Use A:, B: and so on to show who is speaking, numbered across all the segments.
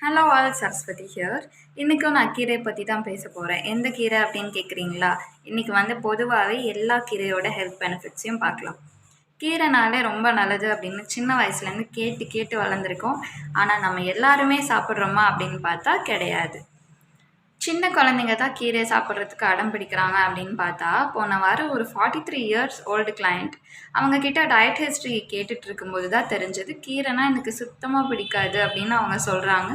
A: Hello all, Saraswati here. இன்றைக்கும் நான் கீரை பற்றி தான் பேச போகிறேன். எந்த கீரை அப்படின்னு கேட்குறீங்களா? இன்றைக்கி பொதுவாகவே எல்லா கீரையோட ஹெல்த் பெனிஃபிட்ஸையும் பார்க்கலாம். கீரைனாலே ரொம்ப நல்லது அப்படின்னு சின்ன வயசுலேருந்து கேட்டு கேட்டு வளர்ந்துருக்கோம். ஆனால் நம்ம எல்லாருமே சாப்பிட்றோமா அப்படின்னு பார்த்தா கிடையாது. சின்ன குழந்தைங்க தான் கீரை சாப்பிட்றதுக்கு அடம் பிடிக்கிறாங்க அப்படின்னு பார்த்தா, போன வாரம் ஒரு 43 இயர்ஸ் ஓல்டு கிளையண்ட் அவங்கக்கிட்ட டயட் ஹிஸ்ட்ரி கேட்டுட்டு இருக்கும்போது தான் தெரிஞ்சது, கீரைனா எனக்கு சுத்தமாக பிடிக்காது அப்படின்னு அவங்க சொல்கிறாங்க.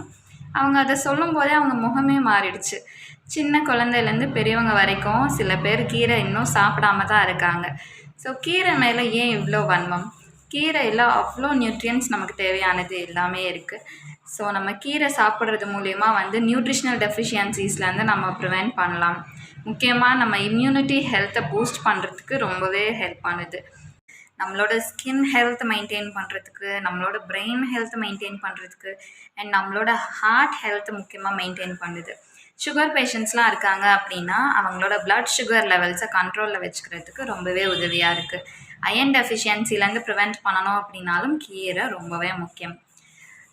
A: அவங்க அதை சொல்லும்போதே அவங்க முகமே மாறிடுச்சு. சின்ன குழந்தையிலேருந்து பெரியவங்க வரைக்கும் சில பேர் கீரை இன்னும் சாப்பிடாம தான் இருக்காங்க. ஸோ கீரை மேலே ஏன் இவ்வளோ வன்மம்? கீரையில் அவ்வளோ நியூட்ரியன்ஸ் நமக்கு தேவையானது எல்லாமே இருக்குது. ஸோ நம்ம கீரை சாப்பிட்றது மூலயமா நியூட்ரிஷனல் டெஃபிஷியன்சிஸ்லேருந்து நம்ம ப்ரிவெண்ட் பண்ணலாம். முக்கியமாக நம்ம இம்யூனிட்டி ஹெல்த்தை பூஸ்ட் பண்ணுறதுக்கு ரொம்பவே ஹெல்ப் பண்ணுது. நம்மளோட ஸ்கின் ஹெல்த் மெயின்டைன் பண்ணுறதுக்கு, நம்மளோட பிரெயின் ஹெல்த் மெயின்டைன் பண்ணுறதுக்கு, அண்ட் நம்மளோட ஹார்ட் ஹெல்த் முக்கியமாக மெயின்டைன் பண்ணுது. சுகர் பேஷண்ட்ஸ்லாம் இருக்காங்க அப்படின்னா அவங்களோட பிளட் சுகர் லெவல்ஸை கண்ட்ரோலில் வச்சுக்கிறதுக்கு ரொம்பவே உதவியாக இருக்குது. அயன் டெஃபிஷியன்சிலேருந்து ப்ரிவெண்ட் பண்ணணும் அப்படின்னாலும் கீரை ரொம்பவே முக்கியம்.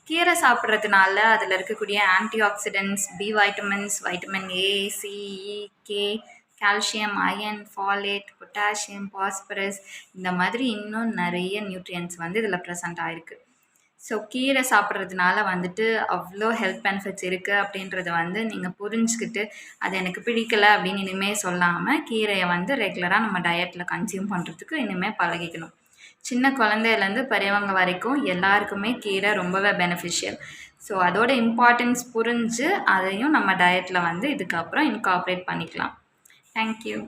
A: கீரை சாப்பிட்றதுனால அதில் இருக்கக்கூடிய antioxidants, B vitamins, vitamin A, C, E, K, calcium, iron, folate, potassium, phosphorus, இந்த மாதிரி இன்னும் நிறைய நியூட்ரியன்ஸ் இதில் ப்ரெசண்ட் ஆகிருக்கு. ஸோ கீரை சாப்பிட்றதுனால அவ்வளோ ஹெல்த் பெனிஃபிட்ஸ் இருக்குது அப்படின்றத நீங்கள் புரிஞ்சுக்கிட்டு, அது எனக்கு பிடிக்கலை அப்படின்னு இனிமேல் சொல்லாமல் கீரையை ரெகுலராக நம்ம டயட்டில் கன்சியூம் பண்ணுறதுக்கு இனிமேல் பழகிக்கணும். சின்ன குழந்தையிலேருந்து பெரியவங்க வரைக்கும் எல்லாருக்குமே கீரை ரொம்பவே பெனிஃபிஷியல். ஸோ அதோட இம்பார்ட்டன்ஸ் புரிஞ்சு அதையும் நம்ம டயட்டில் இதுக்கப்புறம் இன்கார்ப்ரேட் பண்ணிக்கலாம். தேங்க்யூ.